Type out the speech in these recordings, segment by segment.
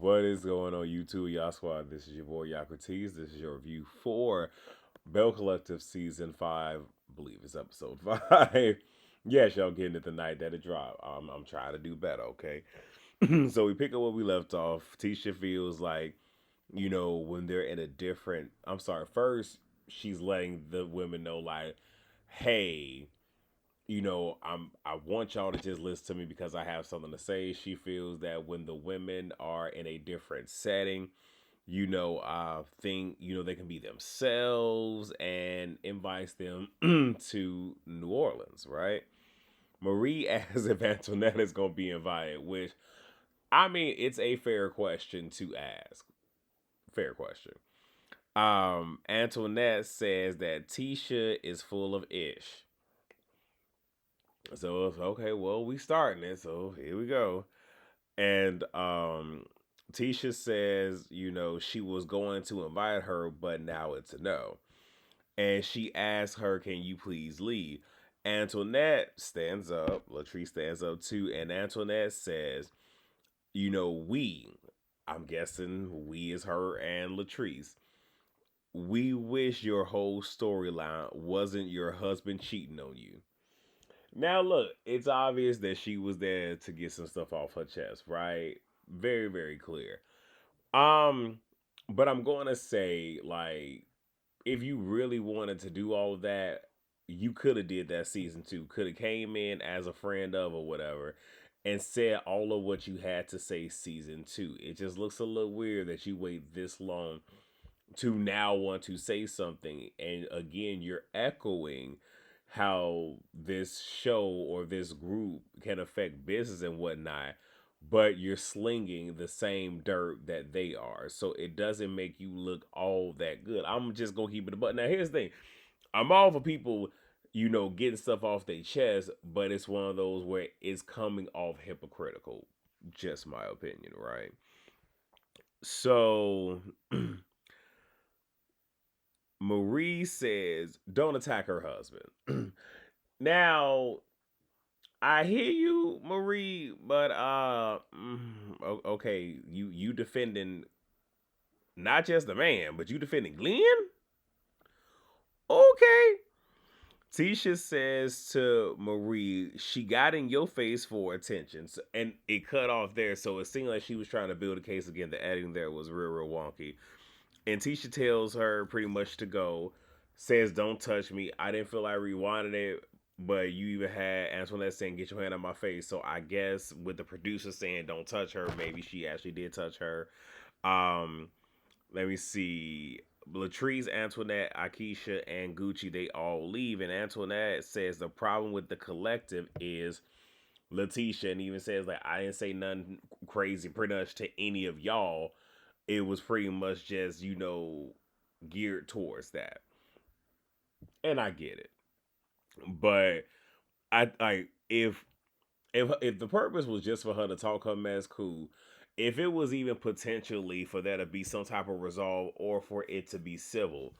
What is going on YouTube, y'all squad? This is your boy Yakutis. This is your review for Belle Collective Season 5. I believe it's episode 5. Yes, y'all getting it the night that it dropped. I'm trying to do better, okay? So we pick up where we left off. Tisha feels like, when they're in a different. I'm sorry, first, she's letting the women know, like, hey, I want y'all to just listen to me because I have something to say. She feels that when the women are in a different setting, I think, they can be themselves and invites them to New Orleans, right? Marie asks if Antoinette is going to be invited, which, I mean, it's a fair question to ask. Fair question. Antoinette says that Tisha is full of ish. So it's okay, well, we starting it, so here we go. And Tisha says, she was going to invite her, but now it's a no. And she asks her, can you please leave? Antoinette stands up, Latrice stands up too, and Antoinette says, we, I'm guessing we is her and Latrice, we wish your whole storyline wasn't your husband cheating on you. Now, look, it's obvious that she was there to get some stuff off her chest, right? Very, very clear. Um, but I'm going to say, like, if you really wanted to do all of that, you could have did that season 2. Could have came in as a friend of or whatever, and said all of what you had to say season 2. It just looks a little weird that you wait this long to now want to say something, and again you're echoing how this show or this group can affect business and whatnot, but you're slinging the same dirt that they are, so it doesn't make you look all that good. I'm just gonna keep it a button. Now here's the thing, I'm all for people, getting stuff off their chest, but it's one of those where it's coming off hypocritical. Just my opinion, right? So Marie says, "Don't attack her husband." Now, I hear you, Marie, but okay, you defending not just the man, but you defending Glenn? Okay. Tisha says to Marie, she got in your face for attention, and it cut off there. So it seemed like she was trying to build a case again. The editing there was real, real wonky. And Tisha tells her pretty much to go, says, "Don't touch me." I didn't feel like rewinding it, but you even had Antoinette saying, "Get your hand on my face." So I guess with the producer saying, "Don't touch her," maybe she actually did touch her. Um, Let me see. Latrice, Antoinette, Akeisha, and Gucci, they all leave. And Antoinette says the problem with the collective is Letitia, and even says, like, I didn't say nothing crazy pretty much to any of y'all. It was pretty much just, geared towards that. And I get it. But if the purpose was just for her to talk her mess, cool. If it was even potentially for there to be some type of resolve or for it to be civil,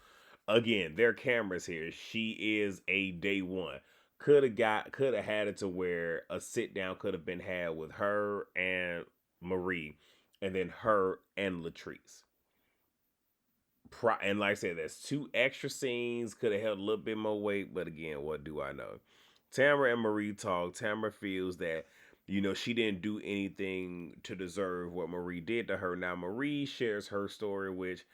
again, there are cameras here. She is a day one. Could have had it to where a sit down could have been had with her and Marie, and then her and Latrice. And like I said, there's 2 extra scenes. Could have held a little bit more weight, but again, what do I know? Tamara and Marie talk. Tamara feels that, she didn't do anything to deserve what Marie did to her. Now, Marie shares her story, which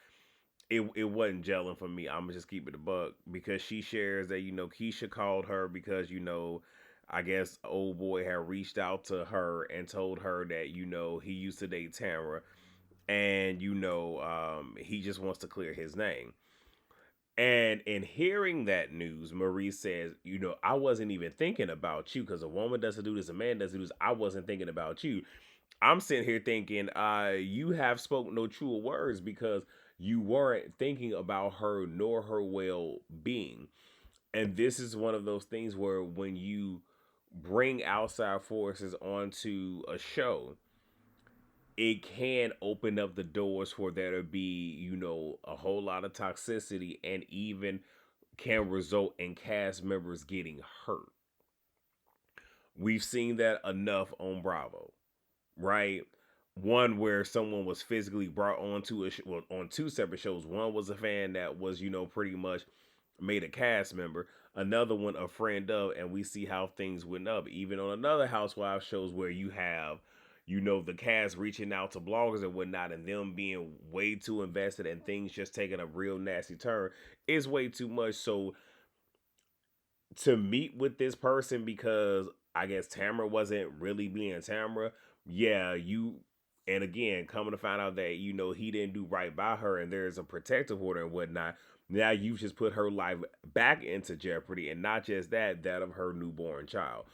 it wasn't gelling for me. I'm gonna just keep it a buck, because she shares that, Keisha called her because, I guess old boy had reached out to her and told her that, he used to date Tamara, and he just wants to clear his name. And in hearing that news, Marie says, I wasn't even thinking about you, because a woman doesn't do this, a man doesn't do this. I wasn't thinking about you. I'm sitting here thinking, you have spoken no truer words, because you weren't thinking about her nor her well being. And this is one of those things where when you bring outside forces onto a show, it can open up the doors for there to be, a whole lot of toxicity, and even can result in cast members getting hurt. We've seen that enough on Bravo, right? one where someone was physically brought onto well, on two separate shows. One was a fan that was, pretty much made a cast member. Another one, a friend of, and we see how things went up. Even on another Housewives shows where you have, the cast reaching out to bloggers and whatnot, and them being way too invested, and things just taking a real nasty turn is way too much. So to meet with this person because I guess Tamara wasn't really being Tamara. Yeah, and again, coming to find out that he didn't do right by her, and there's a protective order and whatnot. Now you've just put her life back into jeopardy, and not just that of her newborn child.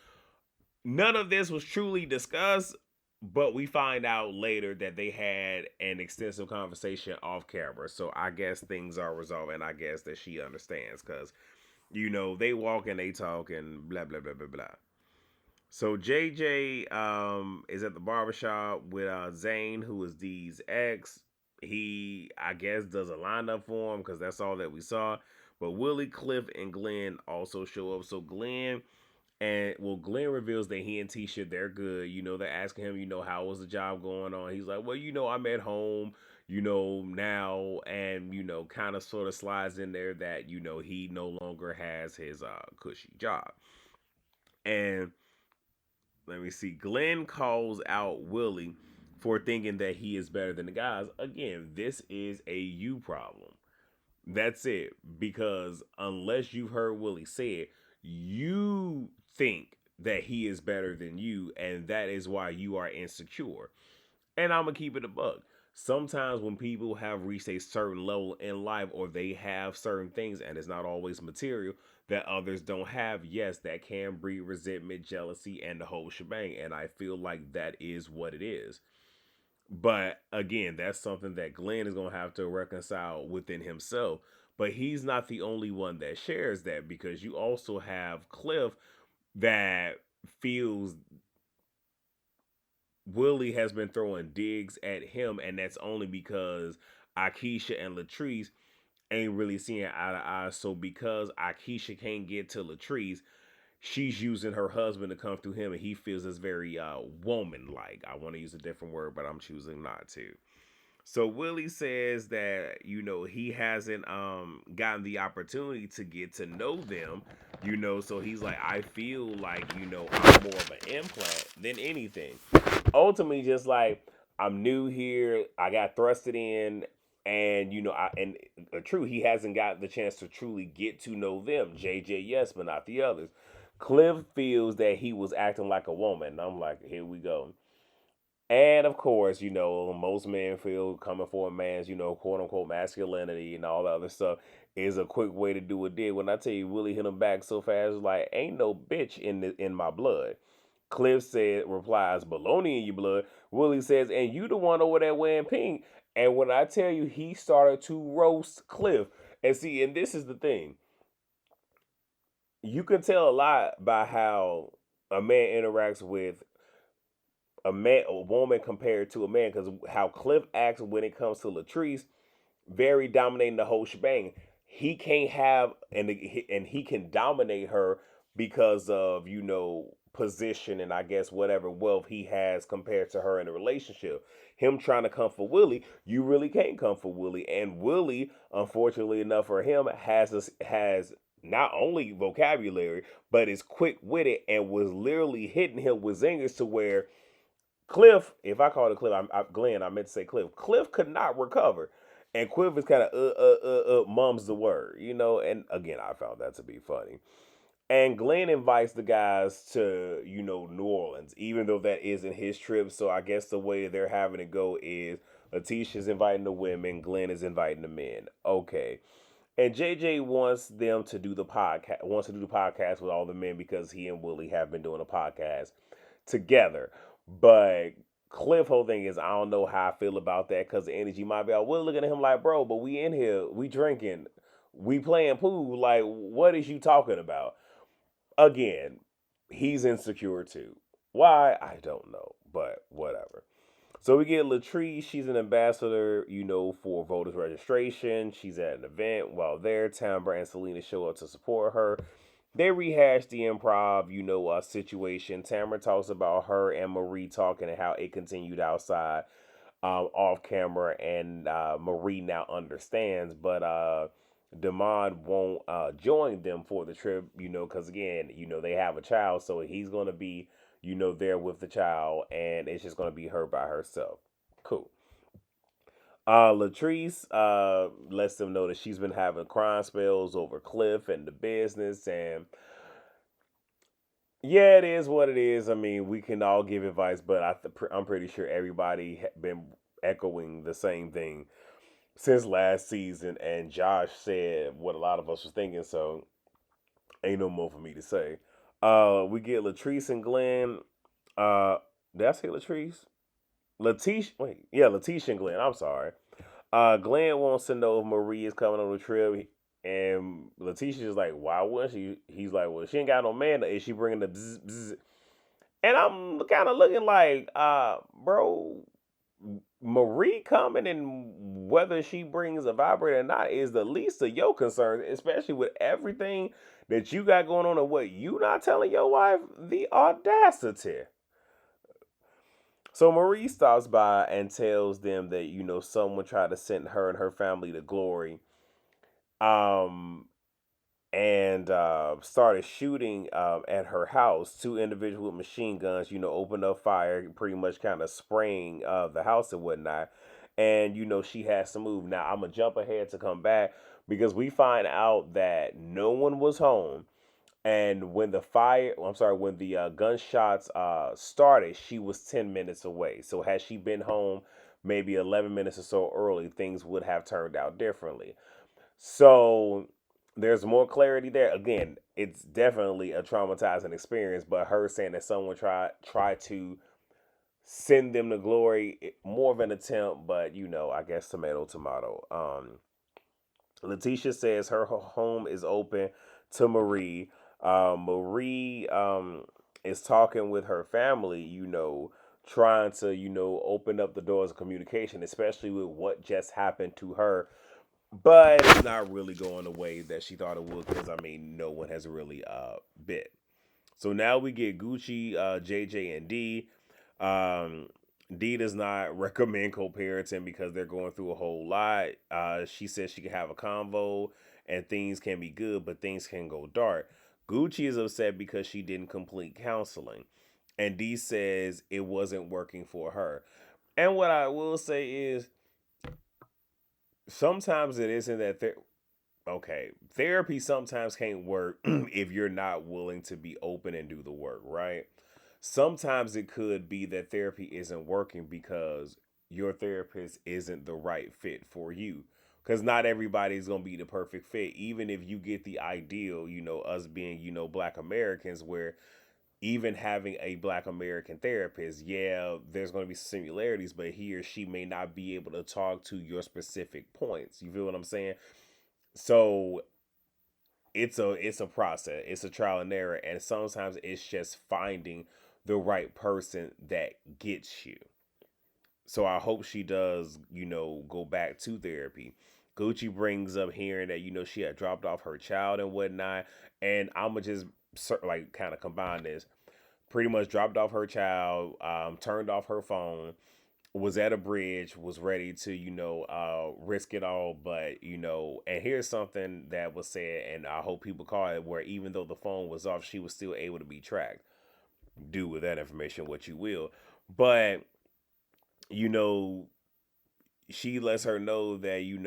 None of this was truly discussed, but we find out later that they had an extensive conversation off camera. So I guess things are resolved, and I guess that she understands because they walk and they talk and blah blah blah blah blah. So JJ is at the barbershop with Zane, who is Dee's ex. He, I guess, does a lineup for him because that's all that we saw. But Willie, Cliff, and Glenn also show up. So Glenn reveals that he and Tisha, they're good. They're asking him, how was the job going on? He's like, well, I'm at home, now, and kind of sort of slides in there that he no longer has his cushy job. And let me see, Glenn calls out Willie for thinking that he is better than the guys. Again, this is a you problem. That's it. Because unless you've heard Willie say it, you think that he is better than you, and that is why you are insecure. And I'm gonna keep it a buck. Sometimes when people have reached a certain level in life, or they have certain things, and it's not always material that others don't have, yes, that can breed resentment, jealousy, and the whole shebang. And I feel like that is what it is. But again, that's something that Glenn is going to have to reconcile within himself. But he's not the only one that shares that, because you also have Cliff that feels Willie has been throwing digs at him, and that's only because Akeisha and Latrice ain't really seeing eye to eye. So because Akeisha can't get to Latrice, she's using her husband to come through him, and he feels it's very woman like. I want to use a different word, but I'm choosing not to. So Willie says that he hasn't gotten the opportunity to get to know them, so he's like, I feel like I'm more of an implant than anything. Ultimately, just like, I'm new here, I got thrusted in, and true, he hasn't got the chance to truly get to know them. JJ, yes, but not the others. Cliff feels that he was acting like a woman. And I'm like, here we go. And of course, most men feel coming for a man's, quote unquote masculinity and all the other stuff is a quick way to do a deal. When I tell you Willie hit him back so fast, it's like, ain't no bitch in my blood. Cliff replies, baloney in your blood. Willie says, and you the one over there wearing pink. And when I tell you, he started to roast Cliff. And see, and this is the thing. You can tell a lot by how a man interacts with a woman compared to a man, because how Cliff acts when it comes to Latrice, very dominating the whole shebang. He can't have, and he can dominate her because of position, and I guess whatever wealth he has compared to her in a relationship. Him trying to come for Willie, you really can't come for Willie, and Willie, unfortunately enough for him, has not only vocabulary but is quick witted, and was literally hitting him with zingers to where Cliff, if I called it Cliff, Glenn, I meant to say Cliff. Cliff could not recover. And Cliff is kind of mums the word, and again, I found that to be funny. And Glenn invites the guys to, New Orleans, even though that isn't his trip. So I guess the way they're having to go is Letitia's inviting the women, Glenn is inviting the men. Okay. And JJ wants to do the podcast with all the men because he and Willie have been doing a podcast together. But Cliff whole thing is, I don't know how I feel about that, because the energy might be out. We're looking at him like, bro, but we in here, we drinking, we playing pool. Like, what is you talking about? Again, he's insecure too. Why? I don't know, but whatever. So we get Latrice. She's an ambassador, for voters registration. She's at an event. While there, Tambra and Selena show up to support her. They rehash the improv, situation. Tamara talks about her and Marie talking and how it continued outside, off camera, and Marie now understands, but Damon won't join them for the trip, because again, they have a child, so he's going to be, there with the child, and it's just going to be her by herself. Cool. Latrice lets them know that she's been having crime spells over Cliff and the business, and yeah, it is what it is. I mean, we can all give advice, but I'm pretty sure everybody been echoing the same thing since last season, and Josh said what a lot of us was thinking, so ain't no more for me to say. We get Latrice and Glenn. Uh, did I say Latrice? Letitia, wait, yeah, Letitia and Glenn. I'm sorry. Glenn wants to know if Marie is coming on the trip, and Letitia's like, "Why wouldn't she?" He's like, "Well, she ain't got no man. Is she bringing the bzz, bzz?" And I'm kind of looking like, bro, Marie coming and whether she brings a vibrator or not is the least of your concerns, especially with everything that you got going on and what you not telling your wife. The audacity. So Marie stops by and tells them that someone tried to send her and her family to glory, um, and started shooting at her house. Two individuals with machine guns, opened up fire, pretty much kind of spraying the house and whatnot. And she has to move. Now I'm gonna jump ahead to come back because we find out that no one was home. And when the when the gunshots started, she was 10 minutes away. So had she been home maybe 11 minutes or so early, things would have turned out differently. So there's more clarity there. Again, it's definitely a traumatizing experience, but her saying that someone tried to send them to glory, more of an attempt, but I guess tomato tomato. Letitia says her home is open to Marie. Marie is talking with her family, trying to, open up the doors of communication, especially with what just happened to her, but it's not really going the way that she thought it would because I mean no one has really bit. So now we get Gucci, JJ, and D. Um, D does not recommend co-parenting because they're going through a whole lot. She says she can have a convo and things can be good, but things can go dark. Gucci is upset because she didn't complete counseling, and D says it wasn't working for her. And what I will say is sometimes it isn't that okay, therapy sometimes can't work if you're not willing to be open and do the work, right? Sometimes it could be that therapy isn't working because your therapist isn't the right fit for you. Because not everybody's going to be the perfect fit. Even if you get the ideal, us being, black Americans, where even having a black American therapist, yeah, there's going to be similarities, but he or she may not be able to talk to your specific points. You feel what I'm saying? So it's a process. It's a trial and error, and sometimes it's just finding the right person that gets you. So I hope she does, go back to therapy. Gucci brings up hearing that she had dropped off her child and whatnot, and I'ma just like kind of combine this. Pretty much dropped off her child, turned off her phone, was at a bridge, was ready to, risk it all. But, and here's something that was said, and I hope people call it, where even though the phone was off, she was still able to be tracked. Do with that information what you will. But, you know, she lets her know that, you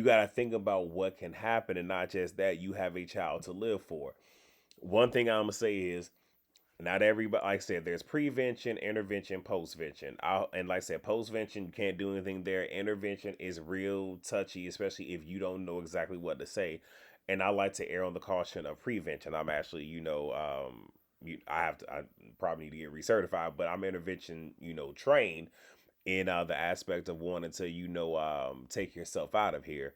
got to think about what can happen and not just that you have a child to live for. One thing I'm going to say is not everybody, like I said, there's prevention, intervention, postvention. And like I said, postvention, you can't do anything there. Intervention is real touchy, especially if you don't know exactly what to say. And I like to err on the caution of prevention. I'm actually, I probably need to get recertified, but I'm intervention, trained in the aspect of wanting to, take yourself out of here.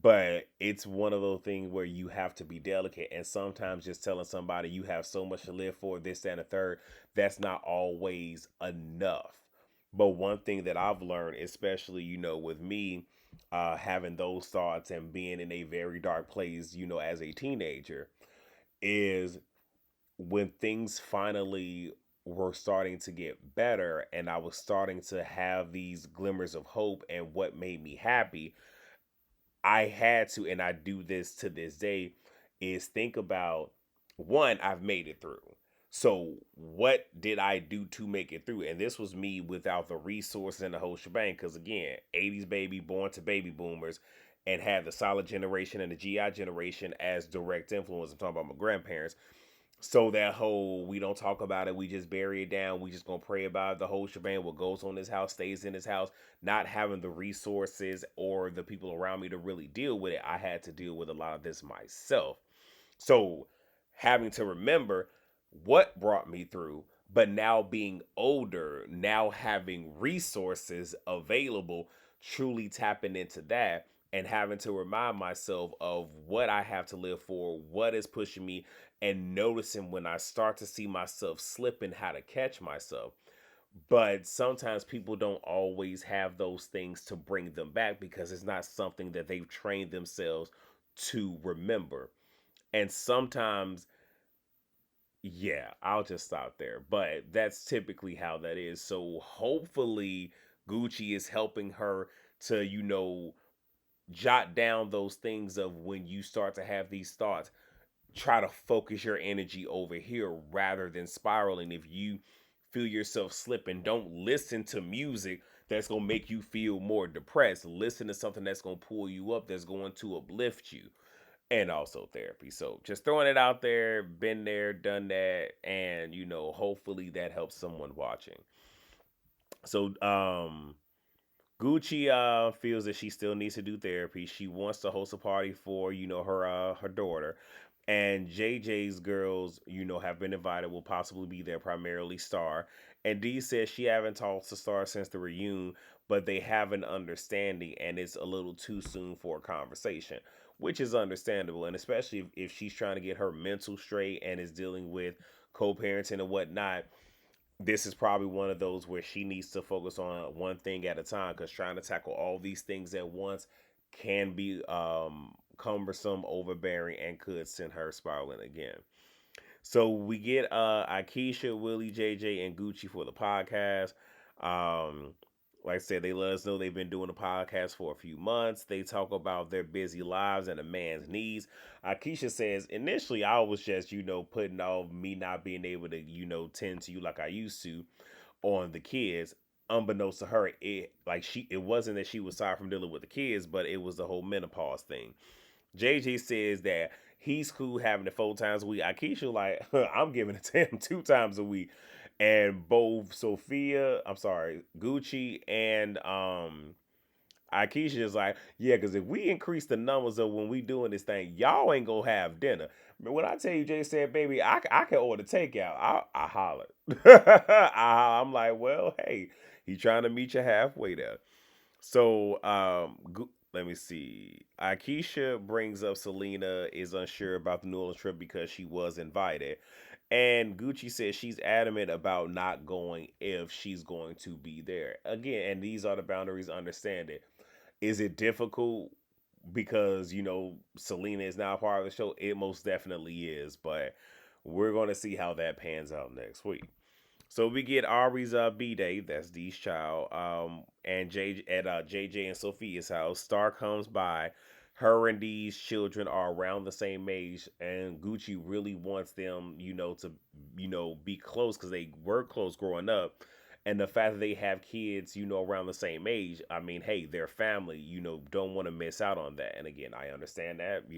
But it's one of those things where you have to be delicate, and sometimes just telling somebody you have so much to live for, this, that, and the third, that's not always enough. But one thing that I've learned, especially, with me having those thoughts and being in a very dark place, as a teenager, is when things finally were starting to get better and I was starting to have these glimmers of hope and what made me happy, I had to, and I do this to this day, is think about one, I've made it through. So what did I do to make it through? And this was me without the resources and the whole shebang. Because again, 80s baby, born to baby boomers, and had the solid generation and the GI generation as direct influence. I'm talking about my grandparents. So that whole we don't talk about it, we just bury it down, we just gonna pray about it, the whole shebang, what goes on in this house stays in this house, not having the resources or the people around me to really deal with it, I had to deal with a lot of this myself. So having to remember what brought me through, but now being older, now having resources available, truly tapping into that and having to remind myself of what I have to live for, what is pushing me, and noticing when I start to see myself slipping, how to catch myself. But sometimes people don't always have those things to bring them back because it's not something that they've trained themselves to remember. And sometimes, yeah, I'll just stop there. But that's typically how that is. So hopefully, Gucci is helping her to, jot down those things of when you start to have these thoughts. Try to focus your energy over here rather than spiraling. If you feel yourself slipping, don't listen to music that's going to make you feel more depressed. Listen to something that's going to pull you up, that's going to uplift you, and also therapy. So just throwing it out there, been there, done that, and hopefully that helps someone watching. So Gucci feels that she still needs to do therapy. She wants to host a party for, her daughter. And JJ's girls, have been invited, will possibly be there, primarily Star. And Dee says she haven't talked to Star since the reunion, but they have an understanding and it's a little too soon for a conversation, which is understandable. And especially if she's trying to get her mental straight and is dealing with co-parenting and whatnot, this is probably one of those where she needs to focus on one thing at a time, because trying to tackle all these things at once can be cumbersome, overbearing, and could send her spiraling again. So we get Akeisha, Willie, JJ, and Gucci for the podcast. Um, like I said, they let us know they've been doing the podcast for a few months. They talk about their busy lives and a man's needs. Akeisha says, initially I was just, putting off me not being able to, tend to you like I used to on the kids. Unbeknownst to her, it wasn't that she was sorry from dealing with the kids, but it was the whole menopause thing. JJ says that he's cool having it 4 times a week. Akeisha like, I'm giving it to him 2 times a week. And both Gucci and Akeisha is like, yeah, because if we increase the numbers of when we doing this thing, y'all ain't gonna have dinner. But when I tell you, Jay said, baby, I can order takeout. I hollered. I'm like, well, hey, he trying to meet you halfway there. So, let me see. Akeisha brings up Selena is unsure about the New Orleans trip because she was invited. And Gucci says she's adamant about not going if she's going to be there. Again, and these are the boundaries, understand it. Is it difficult because, Selena is now a part of the show? It most definitely is, but we're going to see how that pans out next week. So we get Ari's B Day, that's Dee's child, and JJ and Sophia's house. Star comes by. Her and Dee's children are around the same age, and Gucci really wants them, to be close because they were close growing up. And the fact that they have kids, around the same age, I mean, hey, they're family, don't want to miss out on that. And again, I understand that,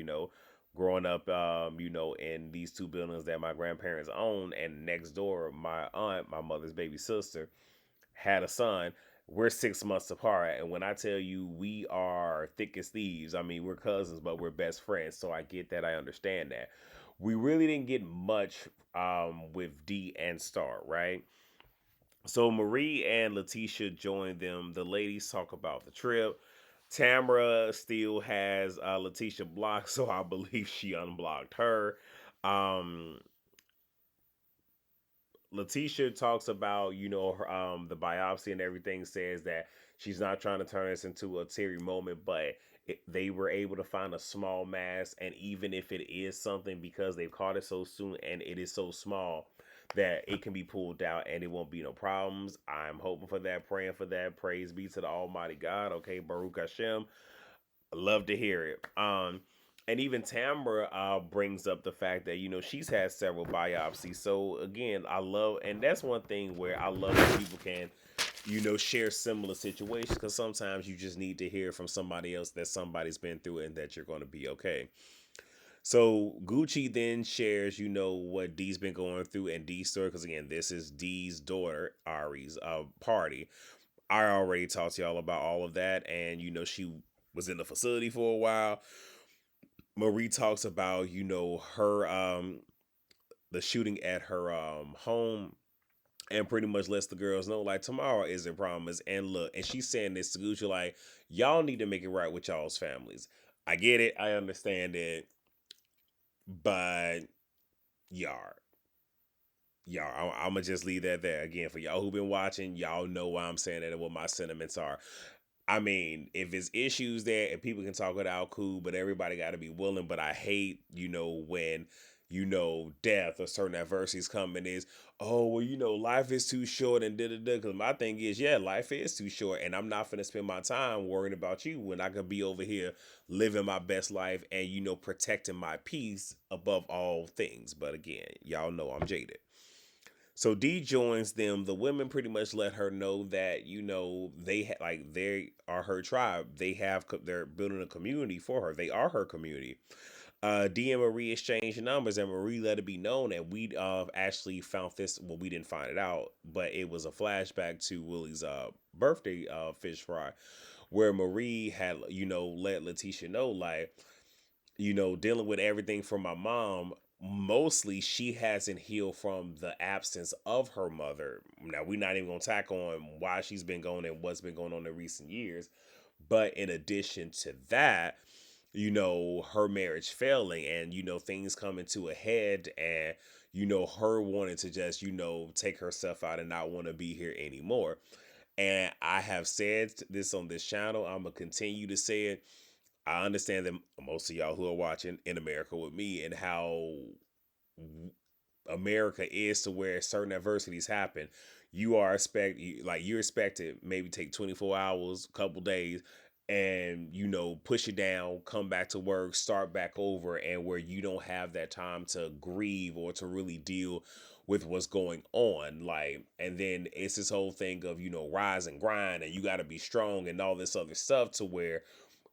growing up, in these two buildings that my grandparents owned, and next door, my aunt, my mother's baby sister, had a son. We're 6 months apart, and when I tell you we are thick as thieves, I mean we're cousins, but we're best friends. So I get that, I understand that. We really didn't get much with D and Star, right? So Marie and Letitia join them. The ladies talk about the trip. Tamara still has Letitia blocked, so I believe she unblocked her. Um, Letitia talks about, the biopsy and everything, says that she's not trying to turn this into a teary moment, but they were able to find a small mass, and even if it is something, because they've caught it so soon and it is so small, that it can be pulled out and it won't be no problems. I'm hoping for that, praying for that. Praise be to the Almighty God. Okay, Baruch Hashem. Love to hear it. And even Tamara brings up the fact that she's had several biopsies. So again, I love, and that's one thing where I love when people can share similar situations, because sometimes you just need to hear from somebody else that somebody's been through it and that you're going to be okay. So Gucci then shares, what Dee's been going through and Dee's story, because again, this is Dee's daughter Ari's party. I already talked to y'all about all of that, and she was in the facility for a while. Marie talks about her the shooting at her home, and pretty much lets the girls know like tomorrow isn't promised. And look, and she's saying this to Gucci like, y'all need to make it right with y'all's families. I get it, I understand it, but y'all, I'm gonna just leave that there. Again, for y'all who been watching, y'all know why I'm saying that and what my sentiments are. I mean, if it's issues there and people can talk it out, cool, but everybody got to be willing. But I hate, when, death or certain adversities come and is, oh, well, life is too short and da da da. Because my thing is, yeah, life is too short. And I'm not going to spend my time worrying about you when I could be over here living my best life and, protecting my peace above all things. But again, y'all know I'm jaded. So D joins them. The women pretty much let her know that they are her tribe. They're building a community for her. They are her community. D and Marie exchanged numbers, and Marie let it be known. And we actually found this. Well, we didn't find it out, but it was a flashback to Willie's birthday fish fry, where Marie had let Letitia know like, dealing with everything from my mom, mostly she hasn't healed from the absence of her mother. Now, we're not even going to tack on why she's been going and what's been going on in recent years. But in addition to that, her marriage failing and, things coming to a head and, her wanting to just, take herself out and not want to be here anymore. And I have said this on this channel. I'm going to continue to say it. I understand that most of y'all who are watching in America with me and how America is to where certain adversities happen, you're expected maybe take 24 hours, couple days, and push it down, come back to work, start back over, and where you don't have that time to grieve or to really deal with what's going on. Like, and then it's this whole thing of rise and grind, and you got to be strong and all this other stuff, to where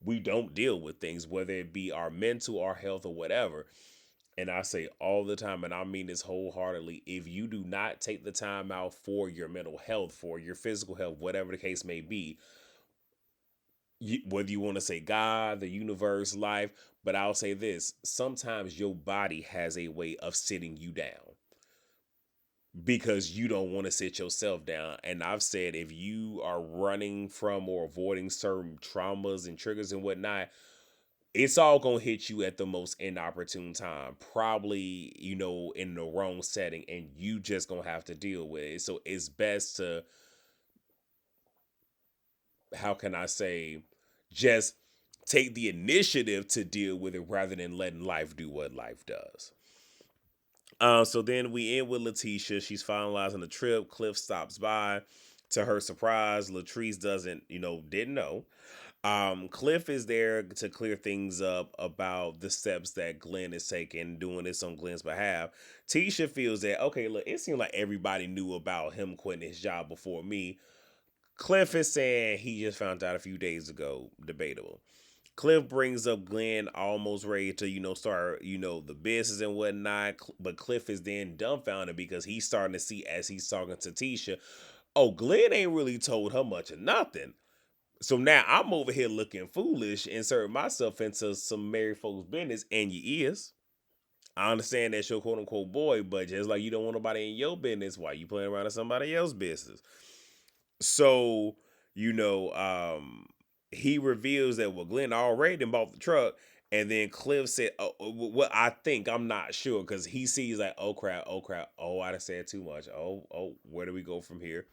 we don't deal with things, whether it be our mental, our health, or whatever. And I say all the time, and I mean this wholeheartedly, if you do not take the time out for your mental health, for your physical health, whatever the case may be, whether you want to say God, the universe, life, but I'll say this, sometimes your body has a way of sitting you down because you don't want to sit yourself down. And I've said, if you are running from or avoiding certain traumas and triggers and whatnot, it's all gonna hit you at the most inopportune time, probably in the wrong setting, and you just gonna have to deal with it. So it's best to, how can I say, just take the initiative to deal with it rather than letting life do what life does. So then we end with Letitia. She's finalizing the trip. Cliff stops by. To her surprise, Latrice didn't know. Cliff is there to clear things up about the steps that Glenn is taking, doing this on Glenn's behalf. Tisha feels that, okay, look, it seemed like everybody knew about him quitting his job before me. Cliff is saying he just found out a few days ago. Debatable. Cliff brings up Glenn almost ready to, start, the business and whatnot. But Cliff is then dumbfounded because he's starting to see, as he's talking to Tisha, oh, Glenn ain't really told her much of nothing. So now I'm over here looking foolish, inserting myself into some married folks' business, and you is. I understand that's your quote unquote boy, but just like you don't want nobody in your business, why you playing around in somebody else's business? So, you know, um, he reveals that, well, Glenn already done bought the truck, And then Cliff said, "What I think, I'm not sure," because he sees like, oh crap, oh, I done said too much. Oh, where do we go from here?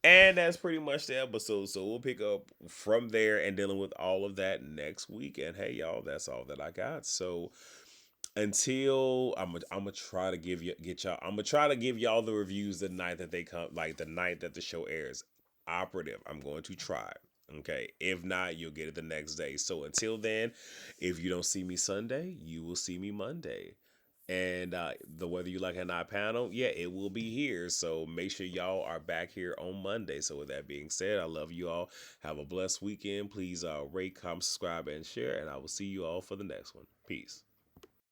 And that's pretty much the episode. So we'll pick up from there and dealing with all of that next week. And hey, y'all, that's all that I got. So until I'm gonna try to get y'all, I'm gonna try to give y'all the reviews the night that they come, like the night that the show airs. Operative. I'm going to try. Okay. If not, you'll get it the next day. So until then, if you don't see me Sunday, you will see me Monday. And the whether you like it or not panel, yeah, it will be here. So make sure y'all are back here on Monday. So with that being said, I love you all. Have a blessed weekend. Please rate, comment, subscribe, and share. And I will see you all for the next one. Peace.